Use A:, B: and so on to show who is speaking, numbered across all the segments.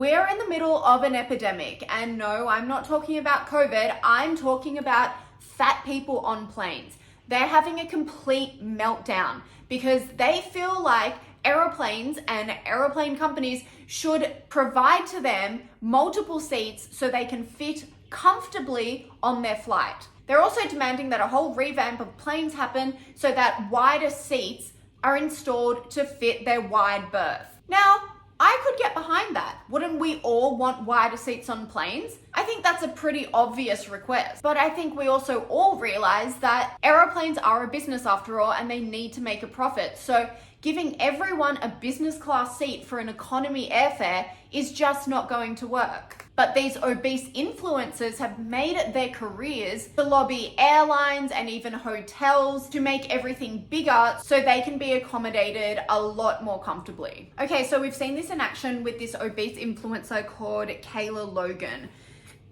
A: We're in the middle of an epidemic, and no, I'm not talking about COVID, I'm talking about fat people on planes. They're having a complete meltdown because they feel like aeroplanes and aeroplane companies should provide to them multiple seats so they can fit comfortably on their flight. They're also demanding that a whole revamp of planes happen so that wider seats are installed to fit their wide berth. Now, I could get behind that. Wouldn't we all want wider seats on planes? I think that's a pretty obvious request. But I think we also all realize that aeroplanes are a business after all, and they need to make a profit. So giving everyone a business class seat for an economy airfare is just not going to work. But these obese influencers have made it their careers to lobby airlines and even hotels to make everything bigger so they can be accommodated a lot more comfortably. Okay, so we've seen this in action with this obese influencer called Kayla Logan.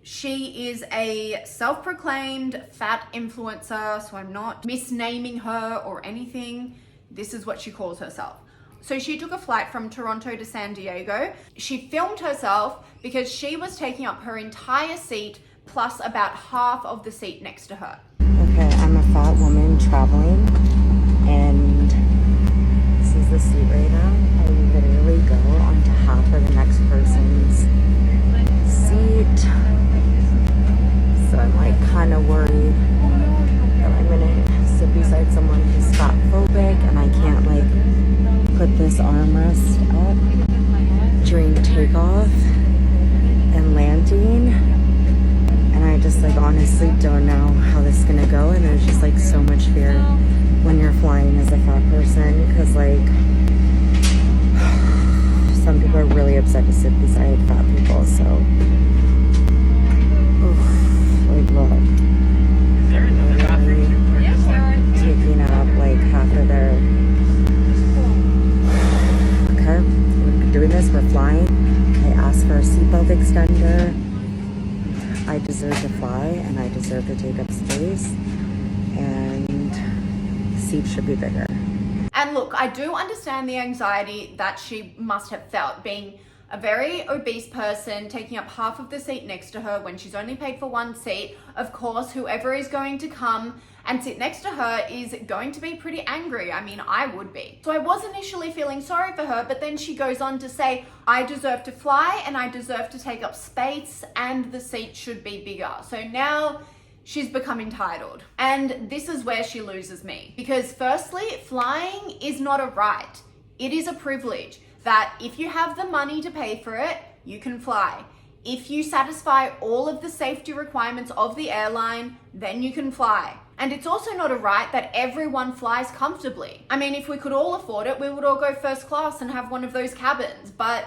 A: She is a self-proclaimed fat influencer, so I'm not misnaming her or anything. This is what she calls herself. So she took a flight from Toronto to San Diego. She filmed herself because she was taking up her entire seat plus about half of the seat next to her.
B: Okay, I'm a fat woman traveling, and this is the seat right now. I literally go onto half of the next person's seat. So I'm like kind of worried that I'm gonna sit beside someone who's fat phobic and I can't like put this armrest up during takeoff and landing, and I just like honestly don't know how this is gonna go. And there's just like so much fear when you're flying as a fat person, because like some people are really upset to sit beside fat people. So like look, taking up like half of their. Okay, we're doing this, we're flying. I asked for a seatbelt extender. I deserve to fly and I deserve to take up space, and seats should be bigger.
A: And look, I do understand the anxiety that she must have felt being a very obese person taking up half of the seat next to her when she's only paid for one seat. Of course, whoever is going to come and sit next to her is going to be pretty angry. I mean, I would be. So I was initially feeling sorry for her, but then she goes on to say, I deserve to fly and I deserve to take up space and the seat should be bigger. So now she's become entitled. And this is where she loses me. Because firstly, flying is not a right. It is a privilege that if you have the money to pay for it, you can fly. If you satisfy all of the safety requirements of the airline, then you can fly. And it's also not a right that everyone flies comfortably. I mean, if we could all afford it, we would all go first class and have one of those cabins. But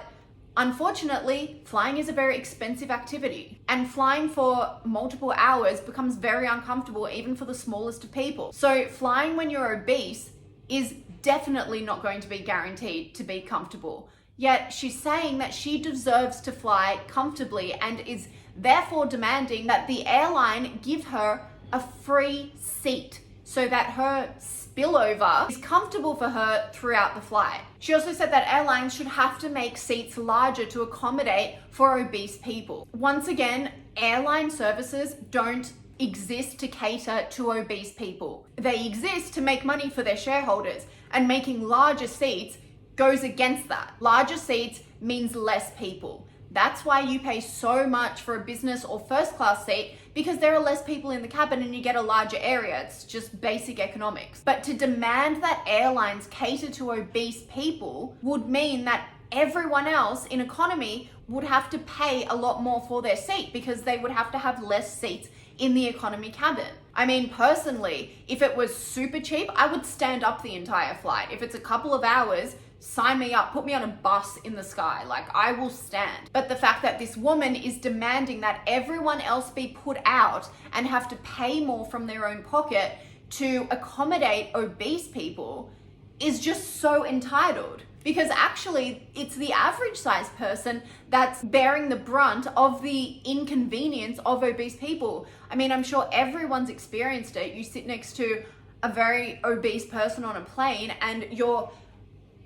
A: unfortunately, flying is a very expensive activity. And flying for multiple hours becomes very uncomfortable even for the smallest of people. So flying when you're obese is definitely not going to be guaranteed to be comfortable. Yet she's saying that she deserves to fly comfortably and is therefore demanding that the airline give her a free seat so that her spillover is comfortable for her throughout the flight. She also said that airlines should have to make seats larger to accommodate for obese people. Once again, airline services don't exist to cater to obese people. They exist to make money for their shareholders, and making larger seats goes against that. Larger seats means less people. That's why you pay so much for a business or first class seat, because there are less people in the cabin and you get a larger area. It's just basic economics. But to demand that airlines cater to obese people would mean that everyone else in economy would have to pay a lot more for their seat, because they would have to have less seats in the economy cabin. I mean, personally, if it was super cheap, I would stand up the entire flight. If it's a couple of hours, sign me up, put me on a bus in the sky, like I will stand. But the fact that this woman is demanding that everyone else be put out and have to pay more from their own pocket to accommodate obese people is just so entitled. Because actually, it's the average sized person that's bearing the brunt of the inconvenience of obese people. I mean, I'm sure everyone's experienced it. You sit next to a very obese person on a plane and you're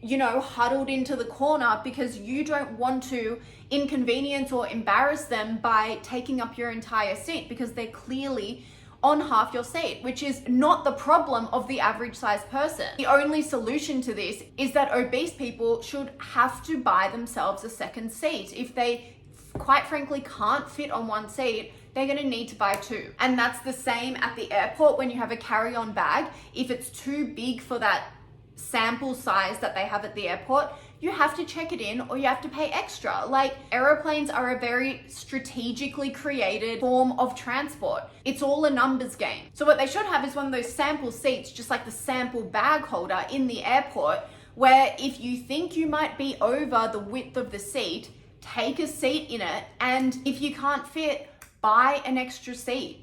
A: huddled into the corner because you don't want to inconvenience or embarrass them by taking up your entire seat because they're clearly on half your seat, which is not the problem of the average sized person. The only solution to this is that obese people should have to buy themselves a second seat. If they quite frankly can't fit on one seat, they're going to need to buy two. And that's the same at the airport when you have a carry-on bag. If it's too big for that sample size that they have at the airport, you have to check it in or you have to pay extra. Like, aeroplanes are a very strategically created form of transport. It's all a numbers game. So what they should have is one of those sample seats, just like the sample bag holder in the airport, where if you think you might be over the width of the seat, take a seat in it, and if you can't fit, buy an extra seat.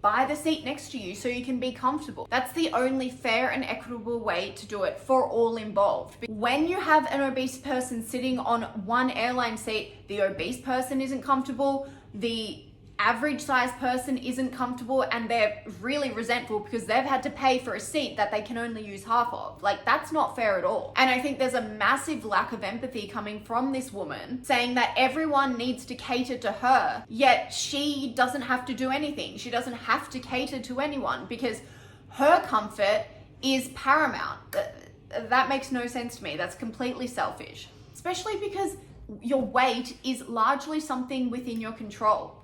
A: Buy the seat next to you so you can be comfortable. That's the only fair and equitable way to do it for all involved. When you have an obese person sitting on one airline seat, the obese person isn't comfortable, the average sized person isn't comfortable, and they're really resentful because they've had to pay for a seat that they can only use half of. Like, that's not fair at all. And I think there's a massive lack of empathy coming from this woman saying that everyone needs to cater to her, yet she doesn't have to do anything. She doesn't have to cater to anyone because her comfort is paramount. That makes no sense to me. That's completely selfish, especially because your weight is largely something within your control.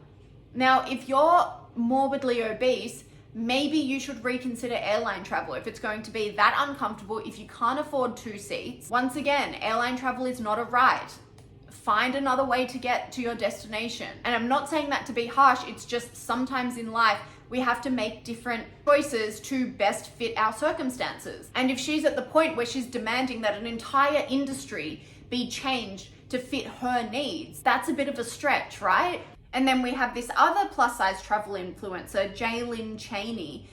A: Now, if you're morbidly obese, maybe you should reconsider airline travel if it's going to be that uncomfortable, if you can't afford two seats. Once again, airline travel is not a right. Find another way to get to your destination. And I'm not saying that to be harsh, it's just sometimes in life, we have to make different choices to best fit our circumstances. And if she's at the point where she's demanding that an entire industry be changed to fit her needs, that's a bit of a stretch, right? And then we have this other plus size travel influencer, Jaylyn Cheney.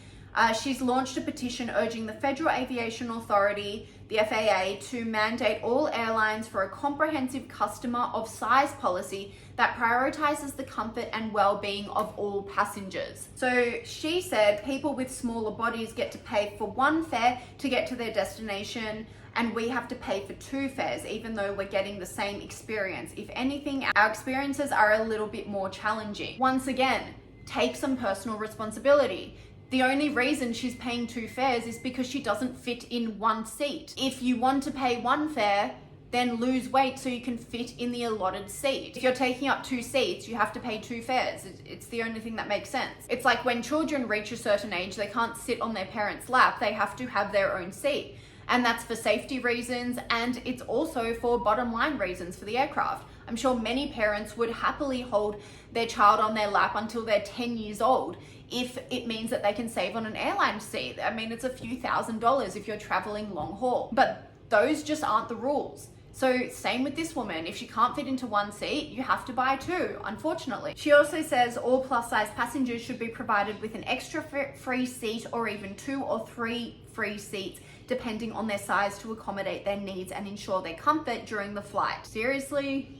A: She's launched a petition urging the Federal Aviation Authority, the FAA, to mandate all airlines for a comprehensive customer of size policy that prioritizes the comfort and well-being of all passengers. So she said people with smaller bodies get to pay for one fare to get to their destination, and we have to pay for two fares, even though we're getting the same experience. If anything, our experiences are a little bit more challenging. Once again, take some personal responsibility. The only reason she's paying two fares is because she doesn't fit in one seat. If you want to pay one fare, then lose weight so you can fit in the allotted seat. If you're taking up two seats, you have to pay two fares. It's the only thing that makes sense. It's like when children reach a certain age, they can't sit on their parents' lap, they have to have their own seat. And that's for safety reasons, and it's also for bottom line reasons for the aircraft. I'm sure many parents would happily hold their child on their lap until they're 10 years old if it means that they can save on an airline seat. I mean, it's a few $1,000s if you're traveling long haul, but those just aren't the rules. So same with this woman. If she can't fit into one seat, you have to buy two, unfortunately. She also says all plus size passengers should be provided with an extra free seat or even 2 or 3 free seats depending on their size to accommodate their needs and ensure their comfort during the flight. Seriously?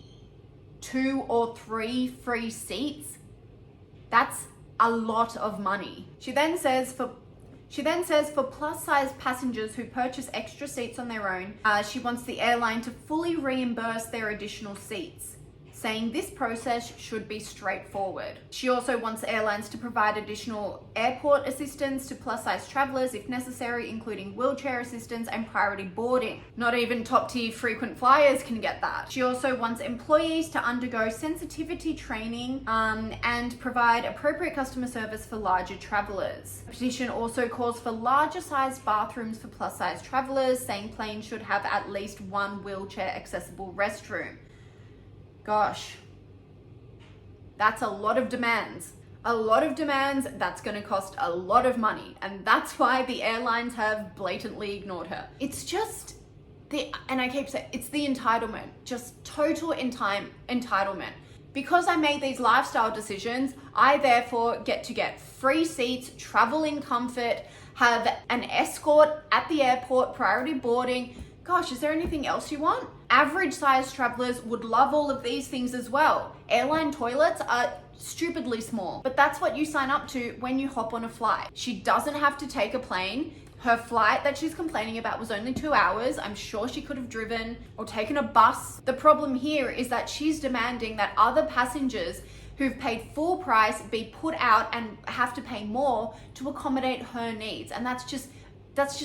A: 2 or 3 free seats? That's a lot of money. She then says for plus size passengers who purchase extra seats on their own, she wants the airline to fully reimburse their additional seats, saying this process should be straightforward. She also wants airlines to provide additional airport assistance to plus size travelers if necessary, including wheelchair assistance and priority boarding. Not even top tier frequent flyers can get that. She also wants employees to undergo sensitivity training and provide appropriate customer service for larger travelers. The petition also calls for larger sized bathrooms for plus size travelers, saying planes should have at least one wheelchair accessible restroom. Gosh, that's a lot of demands. A lot of demands, that's going to cost a lot of money. And that's why the airlines have blatantly ignored her. It's just and I keep saying, it's the entitlement, just total entitlement. Because I made these lifestyle decisions, I therefore get to get free seats, travel in comfort, have an escort at the airport, priority boarding. Gosh, is there anything else you want? Average sized travelers would love all of these things as well. Airline toilets are stupidly small, but that's what you sign up to when you hop on a flight. She doesn't have to take a plane. Her flight that she's complaining about was only 2 hours. I'm sure she could have driven or taken a bus. The problem here is that she's demanding that other passengers who've paid full price be put out and have to pay more to accommodate her needs. And that's just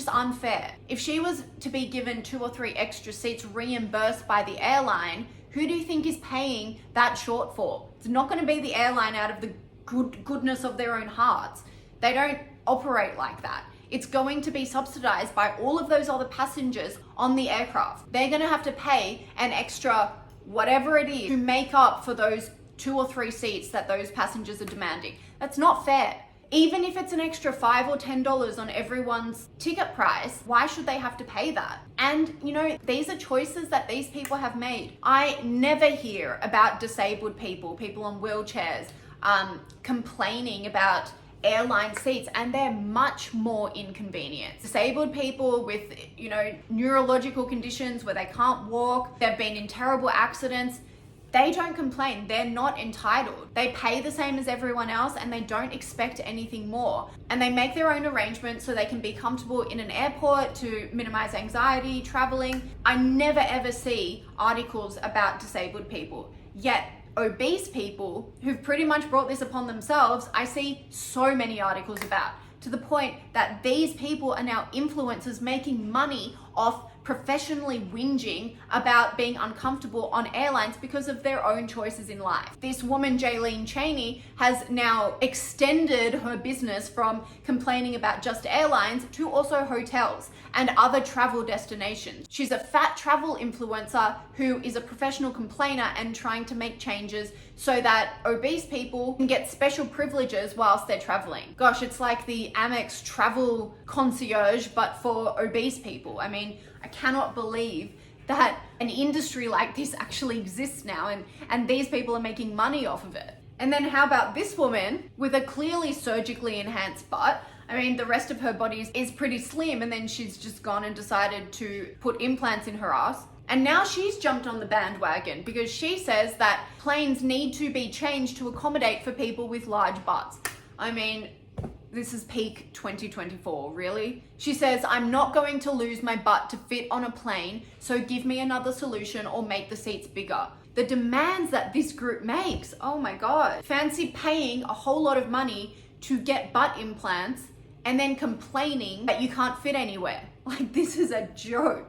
A: unfair. If she was to be given 2 or 3 extra seats reimbursed by the airline, who do you think is paying that shortfall? It's not going to be the airline out of the goodness of their own hearts. They don't operate like that. It's going to be subsidized by all of those other passengers on the aircraft. They're going to have to pay an extra whatever it is to make up for those 2 or 3 seats that those passengers are demanding. That's not fair. Even if it's an extra $5 or $10 on everyone's ticket price, why should they have to pay that? And these are choices that these people have made. I never hear about disabled people on wheelchairs, complaining about airline seats, and they're much more inconvenient. Disabled people with, neurological conditions where they can't walk, they've been in terrible accidents, they don't complain. They're not entitled. They pay the same as everyone else and they don't expect anything more. And they make their own arrangements so they can be comfortable in an airport to minimize anxiety, traveling. I never ever see articles about disabled people. Yet obese people who've pretty much brought this upon themselves, I see so many articles about, to the point that these people are now influencers making money off professionally whinging about being uncomfortable on airlines because of their own choices in life. This woman, Jaylene Cheney, has now extended her business from complaining about just airlines to also hotels and other travel destinations. She's a fat travel influencer who is a professional complainer and trying to make changes so that obese people can get special privileges whilst they're traveling. Gosh, it's like the Amex travel concierge, but for obese people. I mean, I cannot believe that an industry like this actually exists now, and these people are making money off of it. And then how about this woman with a clearly surgically enhanced butt? I mean, the rest of her body is pretty slim, and then she's just gone and decided to put implants in her ass. And now she's jumped on the bandwagon because she says that planes need to be changed to accommodate for people with large butts. I mean, this is peak 2024, really? She says, I'm not going to lose my butt to fit on a plane, so give me another solution or make the seats bigger. The demands that this group makes, oh my God. Fancy paying a whole lot of money to get butt implants and then complaining that you can't fit anywhere. Like, this is a joke.